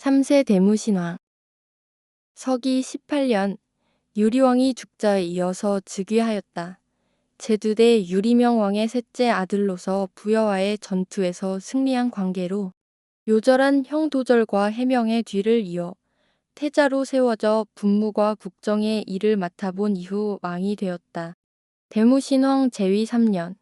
3세 대무신왕. 서기 18년 유리왕이 죽자에 이어서 즉위하였다. 제두대 유리명 왕의 셋째 아들로서 부여와의 전투에서 승리한 관계로 요절한 형 도절과 해명의 뒤를 이어 태자로 세워져 분무과 국정의 일을 맡아본 이후 왕이 되었다. 대무신왕 제위 3년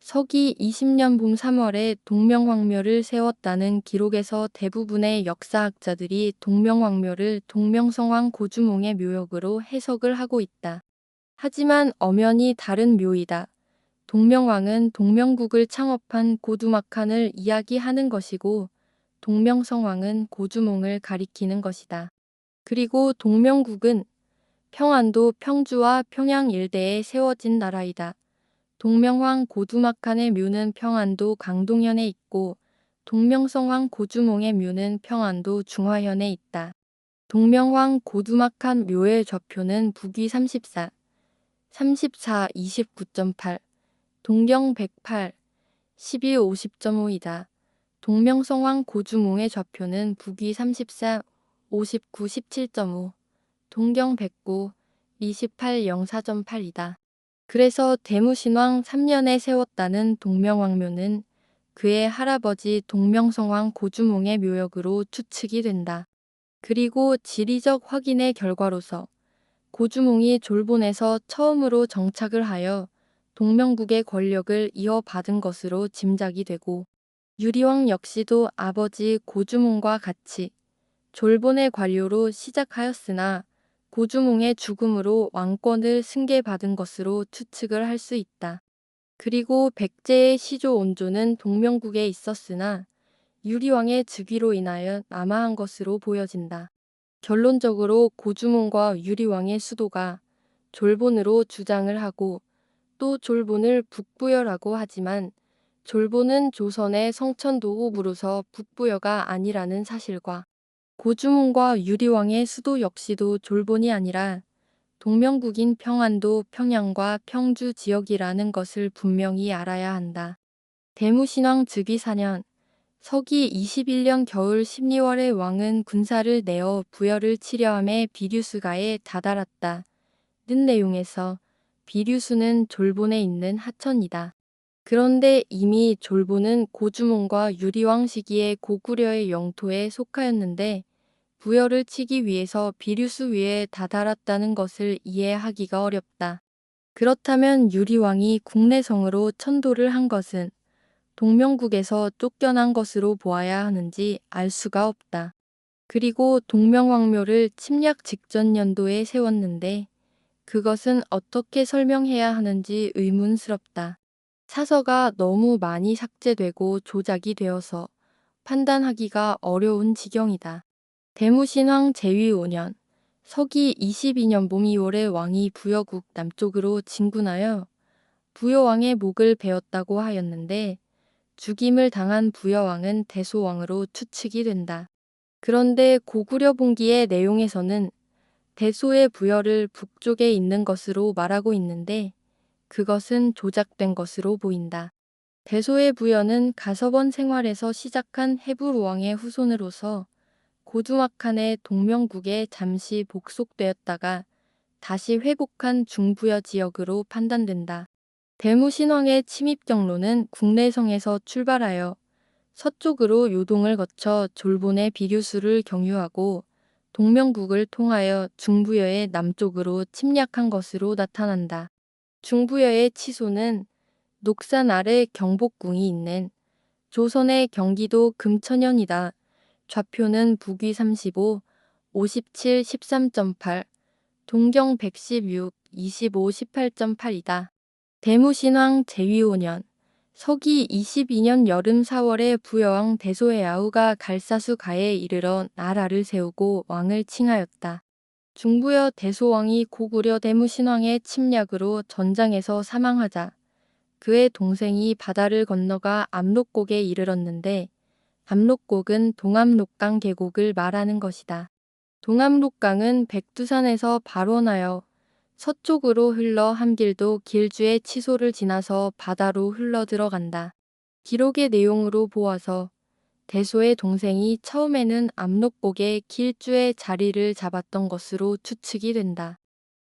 서기 20년 봄 3월에 동명왕묘를 세웠다는 기록에서 대부분의 역사학자들이 동명왕묘를 동명성왕 고주몽의 묘역으로 해석을 하고 있다. 하지만 엄연히 다른 묘이다. 동명왕은 동명국을 창업한 고두막한을 이야기하는 것이고 동명성왕은 고주몽을 가리키는 것이다. 그리고 동명국은 평안도 평주와 평양 일대에 세워진 나라이다. 동명왕 고두막한의 묘는 평안도 강동현에 있고 동명성왕 고주몽의 묘는 평안도 중화현에 있다. 동명왕 고두막한 묘의 좌표는 북위 34, 29.8, 동경 108, 12 50.5이다. 동명성왕 고주몽의 좌표는 북위 34, 59 17.5, 동경 109, 28 04.8이다. 그래서 대무신왕 3년에 세웠다는 동명왕묘는 그의 할아버지 동명성왕 고주몽의 묘역으로 추측이 된다. 그리고 지리적 확인의 결과로서 고주몽이 졸본에서 처음으로 정착을 하여 동명국의 권력을 이어받은 것으로 짐작이 되고 유리왕 역시도 아버지 고주몽과 같이 졸본의 관료로 시작하였으나 고주몽의 죽음으로 왕권을 승계받은 것으로 추측을 할 수 있다. 그리고 백제의 시조 온조는 동명국에 있었으나 유리왕의 즉위로 인하여 남하한 것으로 보여진다. 결론적으로 고주몽과 유리왕의 수도가 졸본으로 주장을 하고 또 졸본을 북부여라고 하지만 졸본은 조선의 성천도호부로서 북부여가 아니라는 사실과 고주몽과 유리왕의 수도 역시도 졸본이 아니라 동명국인 평안도 평양과 평주 지역이라는 것을 분명히 알아야 한다. 대무신왕 즉위 4년 서기 21년 겨울 12월에 왕은 군사를 내어 부여를 치려함에 비류수가에 다다랐다. 는 내용에서 비류수는 졸본에 있는 하천이다. 그런데 이미 졸본은 고주몽과 유리왕 시기에 고구려의 영토에 속하였는데 부여를 치기 위해서 비류수 위에 다다랐다는 것을 이해하기가 어렵다. 그렇다면 유리왕이 국내성으로 천도를 한 것은 동명국에서 쫓겨난 것으로 보아야 하는지 알 수가 없다. 그리고 동명왕묘를 침략 직전 연도에 세웠는데 그것은 어떻게 설명해야 하는지 의문스럽다. 사서가 너무 많이 삭제되고 조작이 되어서 판단하기가 어려운 지경이다. 대무신왕 제위 5년 서기 22년 봄 2월에 왕이 부여국 남쪽으로 진군하여 부여왕의 목을 베었다고 하였는데 죽임을 당한 부여왕은 대소왕으로 추측이 된다. 그런데 고구려 본기의 내용에서는 대소의 부여를 북쪽에 있는 것으로 말하고 있는데 그것은 조작된 것으로 보인다. 대소의 부여는 가서번 생활에서 시작한 헤브루왕의 후손으로서 고두막한의 동명국에 잠시 복속되었다가 다시 회복한 중부여 지역으로 판단된다. 대무신왕의 침입 경로는 국내성에서 출발하여 서쪽으로 요동을 거쳐 졸본의 비류수를 경유하고 동명국을 통하여 중부여의 남쪽으로 침략한 것으로 나타난다. 중부여의 치소는 녹산 아래 경복궁이 있는 조선의 경기도 금천현이다. 좌표는 북위 35, 57, 13.8, 동경 116, 25, 18.8이다. 대무신왕 제위 5년 서기 22년 여름 4월에 부여왕 대소해아후가 갈사수 가에 이르러 나라를 세우고 왕을 칭하였다. 중부여 대소왕이 고구려 대무신왕의 침략으로 전장에서 사망하자 그의 동생이 바다를 건너가 압록곡에 이르렀는데 압록곡은 동압록강 계곡을 말하는 것이다. 동압록강은 백두산에서 발원하여 서쪽으로 흘러 함길도 길주의 치소를 지나서 바다로 흘러 들어간다. 기록의 내용으로 보아서 대소의 동생이 처음에는 압록곡의 길주의 자리를 잡았던 것으로 추측이 된다.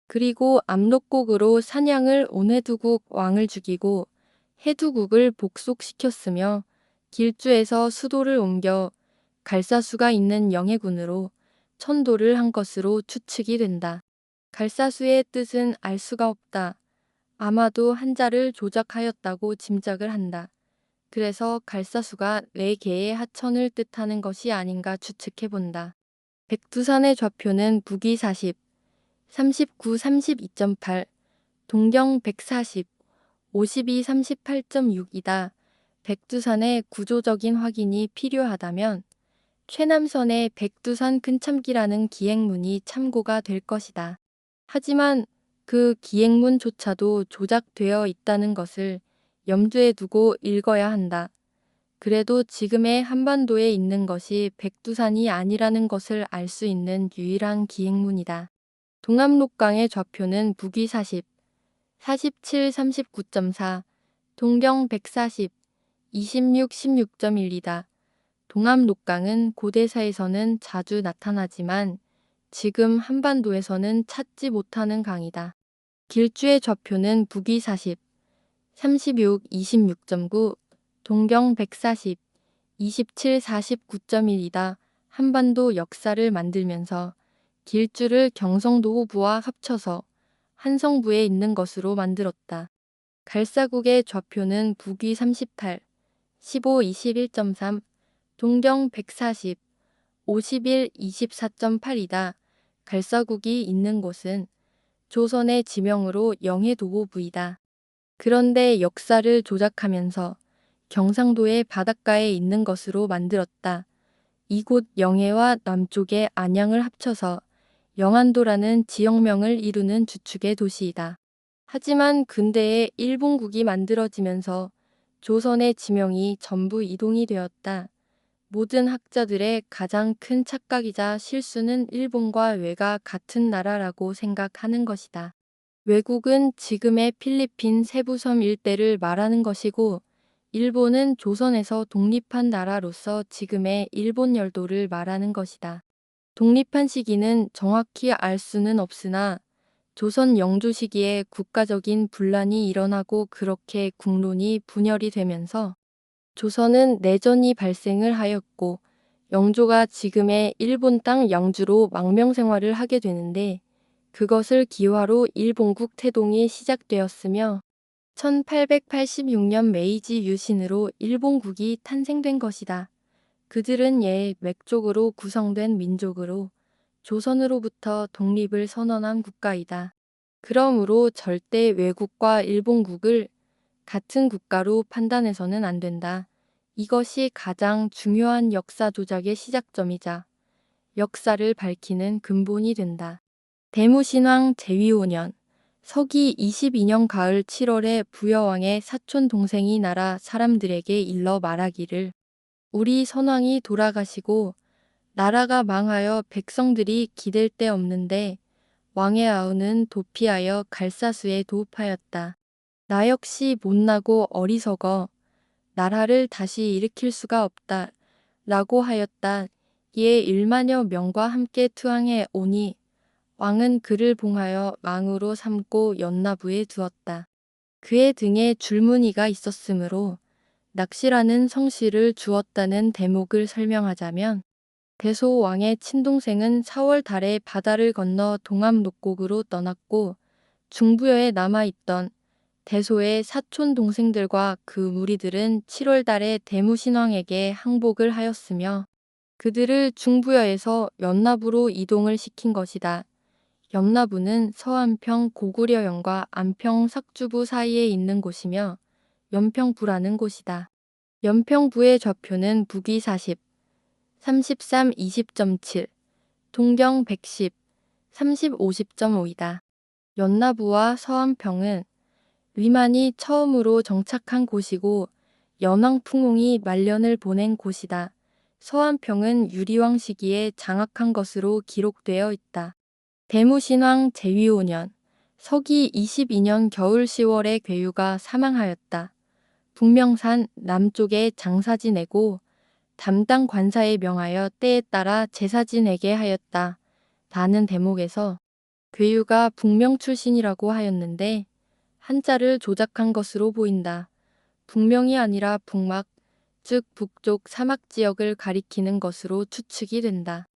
그리고 압록곡으로 산양을 온 해두국 왕을 죽이고 해두국을 복속시켰으며 길주에서 수도를 옮겨 갈사수가 있는 영해군으로 천도를 한 것으로 추측이 된다. 갈사수의 뜻은 알 수가 없다. 아마도 한자를 조작하였다고 짐작을 한다. 그래서 갈사수가 4개의 하천을 뜻하는 것이 아닌가 추측해본다. 백두산의 좌표는 북위 40, 39, 32.8, 동경 140, 52, 38.6이다. 백두산의 구조적인 확인이 필요하다면 최남선의 백두산 큰참기라는 기행문이 참고가 될 것이다. 하지만 그 기행문조차도 조작되어 있다는 것을 염두에 두고 읽어야 한다. 그래도 지금의 한반도에 있는 것이 백두산이 아니라는 것을 알 수 있는 유일한 기행문이다. 동압록강의 좌표는 북위 40, 47, 39.4, 동경 140, 26, 16.1이다. 동압록강은 고대사에서는 자주 나타나지만 지금 한반도에서는 찾지 못하는 강이다. 길주의 좌표는 북위 40, 36, 26.9, 동경 140, 27, 49.1이다. 한반도 역사를 만들면서 길주를 경성도호부와 합쳐서 한성부에 있는 것으로 만들었다. 갈사국의 좌표는 북위 38, 15, 21.3, 동경 140, 51, 24.8이다. 갈사국이 있는 곳은 조선의 지명으로 영해도호부이다. 그런데 역사를 조작하면서 경상도의 바닷가에 있는 것으로 만들었다. 이곳 영해와 남쪽의 안양을 합쳐서 영안도라는 지역명을 이루는 주축의 도시이다. 하지만 근대에 일본국이 만들어지면서 조선의 지명이 전부 이동이 되었다. 모든 학자들의 가장 큰 착각이자 실수는 일본과 외가 같은 나라라고 생각하는 것이다. 외국은 지금의 필리핀 세부섬 일대를 말하는 것이고 일본은 조선에서 독립한 나라로서 지금의 일본 열도를 말하는 것이다. 독립한 시기는 정확히 알 수는 없으나 조선 영조 시기에 국가적인 분란이 일어나고 그렇게 국론이 분열이 되면서 조선은 내전이 발생을 하였고 영조가 지금의 일본 땅 양주로 망명생활을 하게 되는데 그것을 기화로 일본국 태동이 시작되었으며 1886년 메이지 유신으로 일본국이 탄생된 것이다. 그들은 맥족으로 구성된 민족으로 조선으로부터 독립을 선언한 국가이다. 그러므로 절대 외국과 일본국을 같은 국가로 판단해서는 안 된다. 이것이 가장 중요한 역사 조작의 시작점이자 역사를 밝히는 근본이 된다. 대무신왕 제5년 서기 22년 가을 7월에 부여왕의 사촌 동생이 나라 사람들에게 일러 말하기를 우리 선왕이 돌아가시고 나라가 망하여 백성들이 기댈 데 없는데 왕의 아우는 도피하여 갈사수에 도읍하였다. 나 역시 못나고 어리석어 나라를 다시 일으킬 수가 없다. 라고 하였다. 이에 1만여 명과 함께 투항해 오니 왕은 그를 봉하여 망으로 삼고 연나부에 두었다. 그의 등에 줄무늬가 있었으므로 낚시라는 성씨를 주었다는 대목을 설명하자면 대소 왕의 친동생은 4월 달에 바다를 건너 동압록곡으로 떠났고 중부여에 남아있던 대소의 사촌 동생들과 그 무리들은 7월 달에 대무신왕에게 항복을 하였으며 그들을 중부여에서 연나부로 이동을 시킨 것이다. 연나부는 서안평 고구려현과 안평 삭주부 사이에 있는 곳이며 연평부라는 곳이다. 연평부의 좌표는 북위 40, 33, 20.7, 동경 110, 30, 50.5이다. 연나부와 서안평은 위만이 처음으로 정착한 곳이고 연왕풍웅이 말년을 보낸 곳이다. 서안평은 유리왕 시기에 장악한 것으로 기록되어 있다. 대무신왕 제5년 서기 22년 겨울 10월에 괴유가 사망하였다. 북명산 남쪽에 장사지내고 담당 관사에 명하여 때에 따라 제사 지내게 하였다. 라는 대목에서 괴유가 북명 출신이라고 하였는데 한자를 조작한 것으로 보인다. 북명이 아니라 북막, 즉 북쪽 사막 지역을 가리키는 것으로 추측이 된다.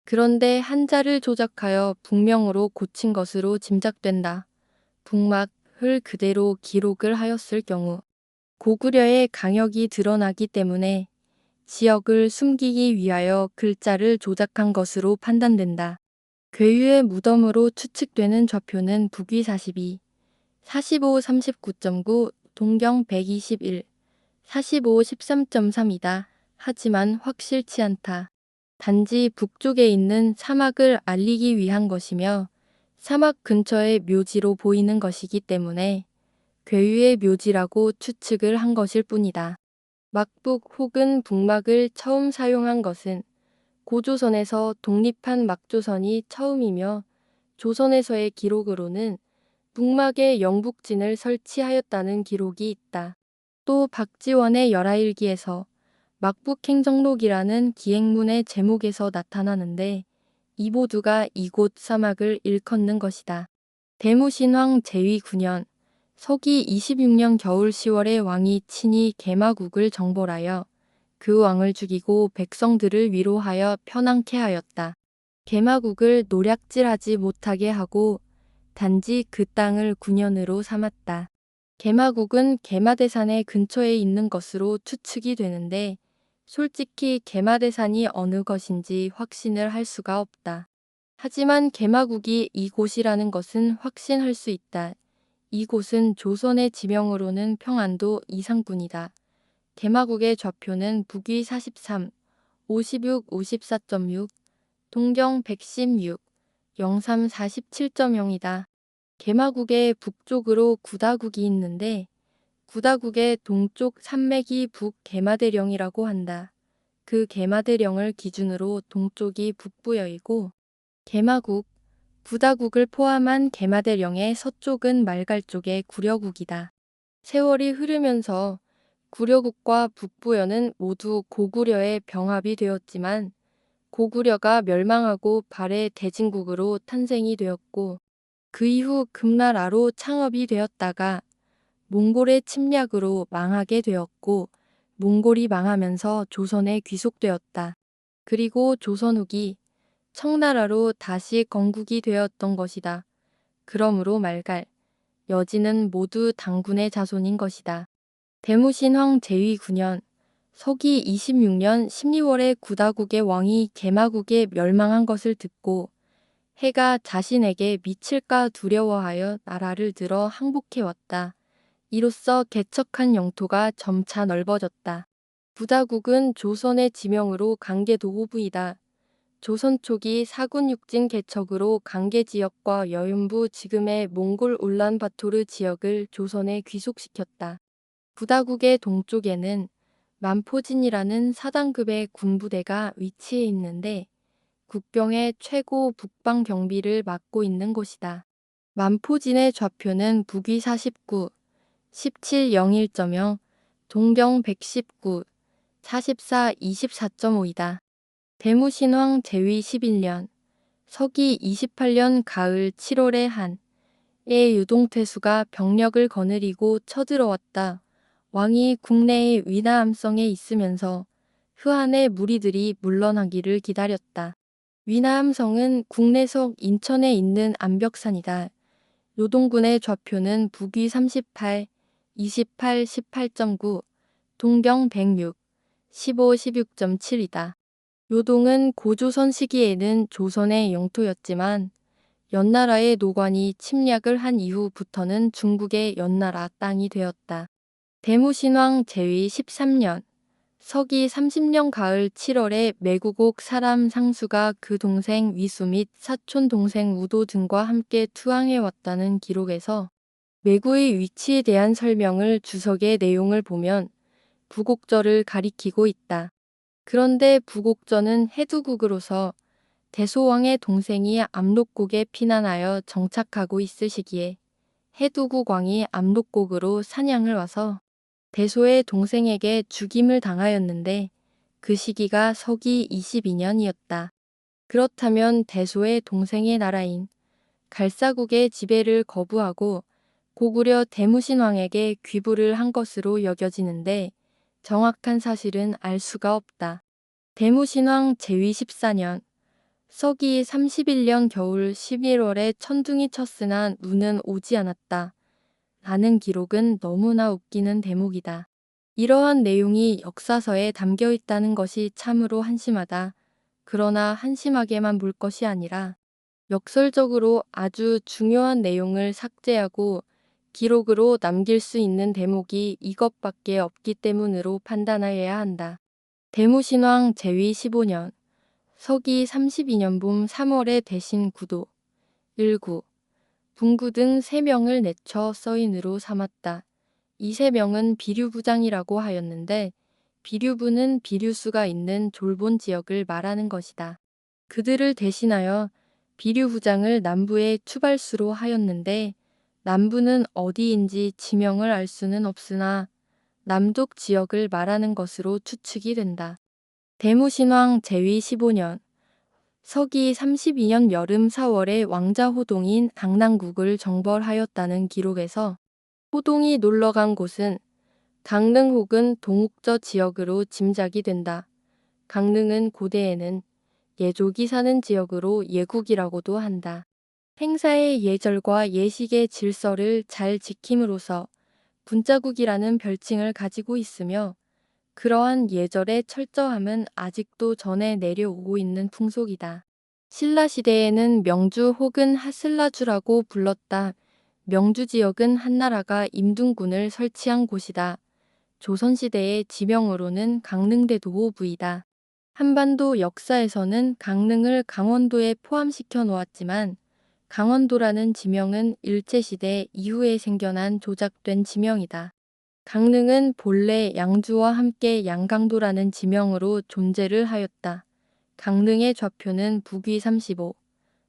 그런데 한자를 조작하여 북명으로 고친 것으로 짐작된다. 북막을 그대로 기록을 하였을 경우 고구려의 강역이 드러나기 때문에 지역을 숨기기 위하여 글자를 조작한 것으로 판단된다. 괴유의 무덤으로 추측되는 좌표는 북위 42, 45 39.9, 동경 121, 45 13.3이다. 하지만 확실치 않다. 단지 북쪽에 있는 사막을 알리기 위한 것이며 사막 근처의 묘지로 보이는 것이기 때문에 괴유의 묘지라고 추측을 한 것일 뿐이다. 막북 혹은 북막을 처음 사용한 것은 고조선에서 독립한 막조선이 처음이며 조선에서의 기록으로는 북막에 영북진을 설치하였다는 기록이 있다. 또 박지원의 열하일기에서 막북행정록이라는 기행문의 제목에서 나타나는데 이 모두가 이곳 사막을 일컫는 것이다. 대무신왕 제위 9년 서기 26년 겨울 10월에 왕이 친히 개마국을 정벌하여 그 왕을 죽이고 백성들을 위로하여 편안케 하였다. 개마국을 노략질하지 못하게 하고 단지 그 땅을 군현으로 삼았다. 개마국은 개마대산의 근처에 있는 것으로 추측이 되는데 솔직히 개마대산이 어느 것인지 확신을 할 수가 없다. 하지만 개마국이 이곳이라는 것은 확신할 수 있다. 이곳은 조선의 지명으로는 평안도 이상군이다. 개마국의 좌표는 북위 43, 56, 54.6, 동경 116, 영삼 47.0이다. 개마국의 북쪽으로 구다국이 있는데 구다국의 동쪽 산맥이 북개마대령이라고 한다. 그 개마대령을 기준으로 동쪽이 북부여이고 개마국, 구다국을 포함한 개마대령의 서쪽은 말갈 쪽의 구려국이다. 세월이 흐르면서 구려국과 북부여는 모두 고구려의 병합이 되었지만 고구려가 멸망하고 발해 대진국으로 탄생이 되었고 그 이후 금나라로 창업이 되었다가 몽골의 침략으로 망하게 되었고 몽골이 망하면서 조선에 귀속되었다. 그리고 조선 후기 청나라로 다시 건국이 되었던 것이다. 그러므로 말갈, 여진은 모두 당군의 자손인 것이다. 대무신황 제위 9년 서기 26년 12월에 구다국의 왕이 개마국에 멸망한 것을 듣고 해가 자신에게 미칠까 두려워하여 나라를 들어 항복해왔다. 이로써 개척한 영토가 점차 넓어졌다. 구다국은 조선의 지명으로 강계도호부이다. 조선 초기 사군육진 개척으로 강계 지역과 여윤부 지금의 몽골 울란바토르 지역을 조선에 귀속시켰다. 구다국의 동쪽에는 만포진이라는 사단급의 군부대가 위치해 있는데 국경의 최고 북방 경비를 맡고 있는 곳이다. 만포진의 좌표는 북위 49, 1701.0, 동경 119, 44, 24.5이다. 대무신황 제위 11년, 서기 28년 가을 7월에 한해 유동태수가 병력을 거느리고 쳐들어왔다. 왕이 국내의 위나암성에 있으면서 흐한의 무리들이 물러나기를 기다렸다. 위나암성은 국내속 인천에 있는 암벽산이다. 요동군의 좌표는 북위 38, 28, 18.9, 동경 106, 15, 16.7이다. 요동은 고조선 시기에는 조선의 영토였지만 연나라의 노관이 침략을 한 이후부터는 중국의 연나라 땅이 되었다. 대무신황 제위 13년 서기 30년 가을 7월에 매구곡 사람 상수가 그 동생 위수 및 사촌 동생 우도 등과 함께 투항해 왔다는 기록에서 매구의 위치에 대한 설명을 주석의 내용을 보면 부곡절을 가리키고 있다. 그런데 부곡전은 해두국으로서 대소왕의 동생이 압록곡에 피난하여 정착하고 있을 시기에 해두국 왕이 압록곡으로 사냥을 와서 대소의 동생에게 죽임을 당하였는데 그 시기가 서기 22년이었다. 그렇다면 대소의 동생의 나라인 갈사국의 지배를 거부하고 고구려 대무신왕에게 귀부를 한 것으로 여겨지는데 정확한 사실은 알 수가 없다. 대무신왕 제위 14년 서기 31년 겨울 11월에 천둥이 쳤으나 눈은 오지 않았다. 라는 기록은 너무나 웃기는 대목이다. 이러한 내용이 역사서에 담겨 있다는 것이 참으로 한심하다. 그러나 한심하게만 볼 것이 아니라 역설적으로 아주 중요한 내용을 삭제하고 기록으로 남길 수 있는 대목이 이것밖에 없기 때문으로 판단하여야 한다. 대무신왕 제위 15년 서기 32년 봄 3월에 대신 구도, 일구, 분구 등 3명을 내쳐 서인으로 삼았다. 이 3명은 비류부장이라고 하였는데 비류부는 비류수가 있는 졸본 지역을 말하는 것이다. 그들을 대신하여 비류부장을 남부의 추발수로 하였는데 남부는 어디인지 지명을 알 수는 없으나 남독 지역을 말하는 것으로 추측이 된다. 대무신왕 제위 15년 서기 32년 여름 4월에 왕자 호동인 강남국을 정벌하였다는 기록에서 호동이 놀러간 곳은 강릉 혹은 동욱저 지역으로 짐작이 된다. 강릉은 고대에는 예족이 사는 지역으로 예국이라고도 한다. 행사의 예절과 예식의 질서를 잘 지킴으로써 분자국이라는 별칭을 가지고 있으며 그러한 예절의 철저함은 아직도 전해 내려오고 있는 풍속이다. 신라시대에는 명주 혹은 하슬라주라고 불렀다. 명주 지역은 한나라가 임둥군을 설치한 곳이다. 조선시대의 지명으로는 강릉대도호부이다. 한반도 역사에서는 강릉을 강원도에 포함시켜 놓았지만 강원도라는 지명은 일제시대 이후에 생겨난 조작된 지명이다. 강릉은 본래 양주와 함께 양강도라는 지명으로 존재를 하였다. 강릉의 좌표는 북위 35,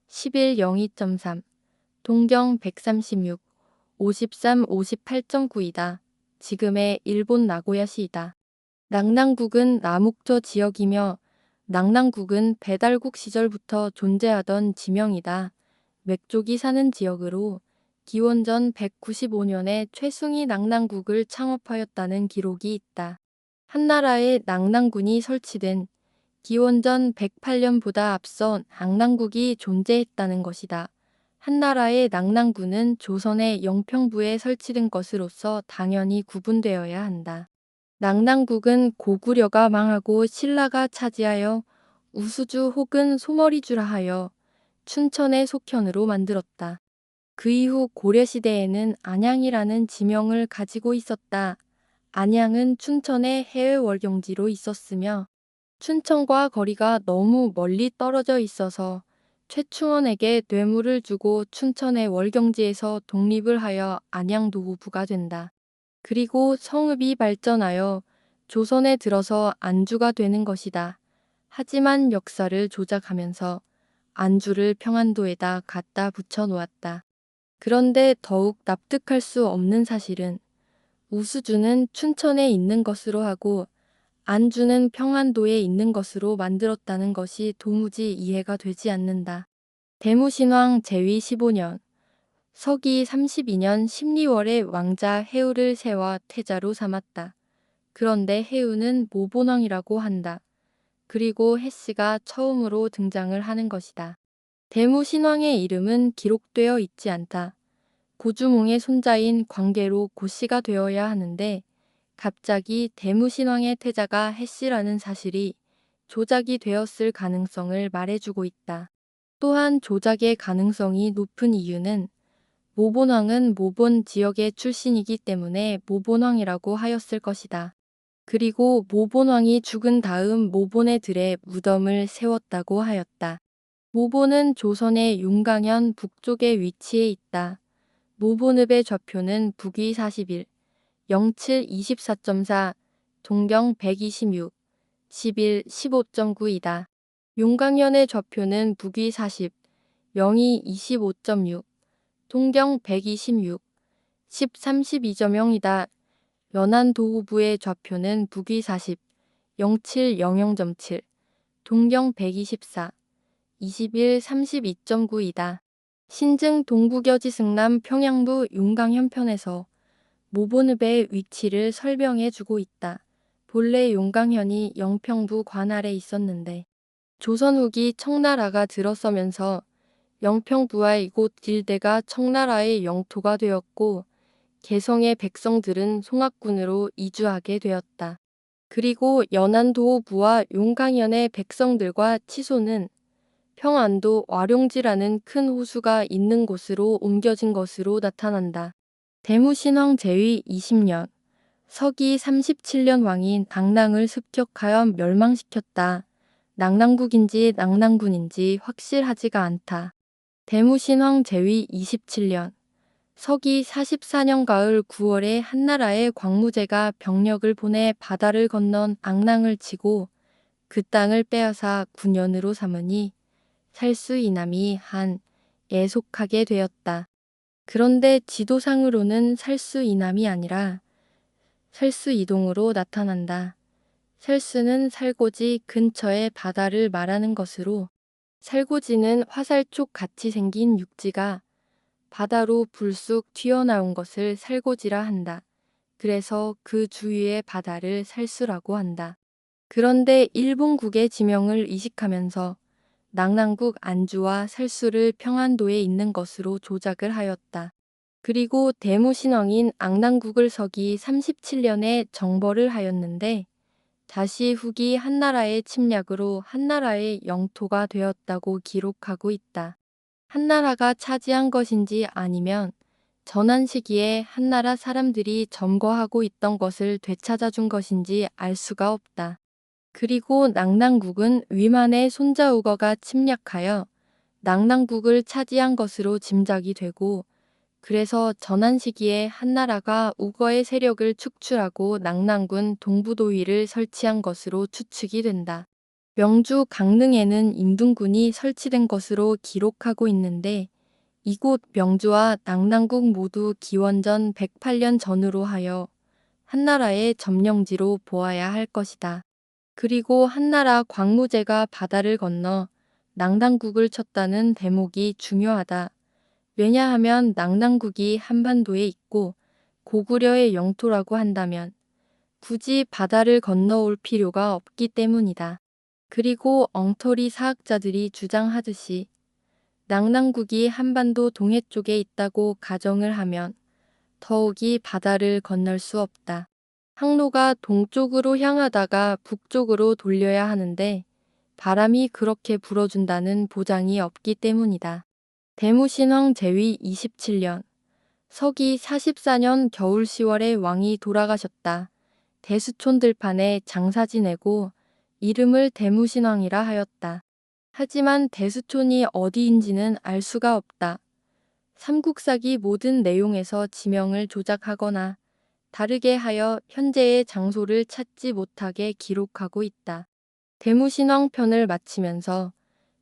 1102.3, 동경 136, 53, 58.9이다. 지금의 일본 나고야시이다. 낙랑국은 남욱저 지역이며 낙랑국은 배달국 시절부터 존재하던 지명이다. 맥족이 사는 지역으로 기원전 195년에 최숭이 낙랑국을 창업하였다는 기록이 있다. 한나라의 낙랑군이 설치된 기원전 108년보다 앞서 낙랑국이 존재했다는 것이다. 한나라의 낙랑군은 조선의 영평부에 설치된 것으로서 당연히 구분되어야 한다. 낙랑국은 고구려가 망하고 신라가 차지하여 우수주 혹은 소머리주라 하여 춘천의 속현으로 만들었다. 그 이후 고려시대에는 안양이라는 지명을 가지고 있었다. 안양은 춘천의 해외 월경지로 있었으며 춘천과 거리가 너무 멀리 떨어져 있어서 최충원에게 뇌물을 주고 춘천의 월경지에서 독립을 하여 안양도후부가 된다. 그리고 성읍이 발전하여 조선에 들어서 안주가 되는 것이다. 하지만 역사를 조작하면서 안주를 평안도에다 갖다 붙여 놓았다. 그런데 더욱 납득할 수 없는 사실은 우수주는 춘천에 있는 것으로 하고 안주는 평안도에 있는 것으로 만들었다는 것이 도무지 이해가 되지 않는다. 대무신왕 제위 15년 서기 32년 12월에 왕자 해우를 세와 태자로 삼았다. 그런데 해우는 모본왕이라고 한다. 그리고 해씨가 처음으로 등장을 하는 것이다. 대무신왕의 이름은 기록되어 있지 않다. 고주몽의 손자인 광계로 고씨가 되어야 하는데 갑자기 대무신왕의 태자가 해씨라는 사실이 조작이 되었을 가능성을 말해주고 있다. 또한 조작의 가능성이 높은 이유는 모본왕은 모본 지역의 출신이기 때문에 모본왕이라고 하였을 것이다. 그리고 모본왕이 죽은 다음 모본의 들에 무덤을 세웠다고 하였다. 모본은 조선의 윤강현 북쪽에 위치해 있다. 모본읍의 좌표는 북위 41, 07, 24.4, 동경 126, 11, 15.9이다. 윤강현의 좌표는 북위 40, 02, 25.6, 동경 126, 10, 32.0이다. 연안도후부의 좌표는 북위 40, 0700.7, 동경 124, 21 32.9이다. 신증 동부겨지 승남 평양부 용강현편에서 모본읍의 위치를 설명해 주고 있다. 본래 용강현이 영평부 관할에 있었는데 조선 후기 청나라가 들어서면서 영평부와 이곳 일대가 청나라의 영토가 되었고 개성의 백성들은 송악군으로 이주하게 되었다. 그리고 연안도부와 용강현의 백성들과 치소는 평안도 와룡지라는 큰 호수가 있는 곳으로 옮겨진 것으로 나타난다. 대무신왕 제위 20년, 서기 37년 왕인 낭랑을 습격하여 멸망시켰다. 낭랑국인지 낭랑군인지 확실하지가 않다. 대무신왕 제위 27년, 서기 44년 가을 9월에 한나라의 광무제가 병력을 보내 바다를 건넌 앙랑을 치고 그 땅을 빼앗아 군현으로 삼으니 살수 이남이 한에 속하게 되었다. 그런데 지도상으로는 살수 이남이 아니라 살수 이동으로 나타난다. 살수는 살고지 근처의 바다를 말하는 것으로 살고지는 화살촉 같이 생긴 육지가 바다로 불쑥 튀어나온 것을 살고지라 한다. 그래서 그 주위의 바다를 살수라고 한다. 그런데 일본국의 지명을 이식하면서 낭랑국 안주와 살수를 평안도에 있는 것으로 조작을 하였다. 그리고 대무신왕인 앙랑국을 서기 37년에 정벌을 하였는데 다시 후기 한나라의 침략으로 한나라의 영토가 되었다고 기록하고 있다. 한나라가 차지한 것인지 아니면 전한 시기에 한나라 사람들이 점거하고 있던 것을 되찾아준 것인지 알 수가 없다. 그리고 낭랑국은 위만의 손자 우거가 침략하여 낭랑국을 차지한 것으로 짐작이 되고 그래서 전한 시기에 한나라가 우거의 세력을 축출하고 낭랑군 동부도위를 설치한 것으로 추측이 된다. 명주 강릉에는 임등군이 설치된 것으로 기록하고 있는데 이곳 명주와 낭랑국 모두 기원전 108년 전으로 하여 한나라의 점령지로 보아야 할 것이다. 그리고 한나라 광무제가 바다를 건너 낭랑국을 쳤다는 대목이 중요하다. 왜냐하면 낭랑국이 한반도에 있고 고구려의 영토라고 한다면 굳이 바다를 건너올 필요가 없기 때문이다. 그리고 엉터리 사학자들이 주장하듯이 낭랑국이 한반도 동해 쪽에 있다고 가정을 하면 더욱이 바다를 건널 수 없다. 항로가 동쪽으로 향하다가 북쪽으로 돌려야 하는데 바람이 그렇게 불어준다는 보장이 없기 때문이다. 대무신왕 제위 27년, 서기 44년 겨울 10월에 왕이 돌아가셨다. 대수촌 들판에 장사 지내고 이름을 대무신왕이라 하였다. 하지만 대수촌이 어디인지는 알 수가 없다. 삼국사기 모든 내용에서 지명을 조작하거나 다르게 하여 현재의 장소를 찾지 못하게 기록하고 있다. 대무신왕 편을 마치면서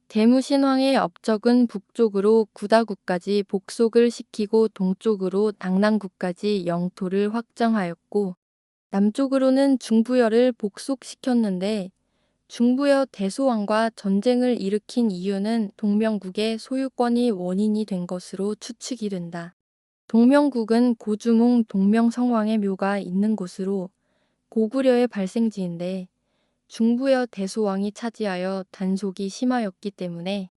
대무신왕의 업적은 북쪽으로 구다국까지 복속을 시키고 동쪽으로 낭랑국까지 영토를 확장하였고 남쪽으로는 중부여를 복속시켰는데 중부여 대소왕과 전쟁을 일으킨 이유는 동명국의 소유권이 원인이 된 것으로 추측이 된다. 동명국은 고주몽 동명성왕의 묘가 있는 곳으로 고구려의 발생지인데 중부여 대소왕이 차지하여 단속이 심하였기 때문에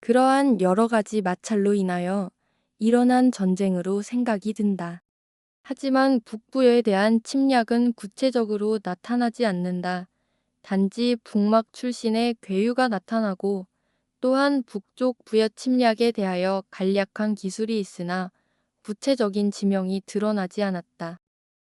그러한 여러 가지 마찰로 인하여 일어난 전쟁으로 생각이 든다. 하지만 북부여에 대한 침략은 구체적으로 나타나지 않는다. 단지 북막 출신의 괴유가 나타나고 또한 북쪽 부여 침략에 대하여 간략한 기술이 있으나 구체적인 지명이 드러나지 않았다.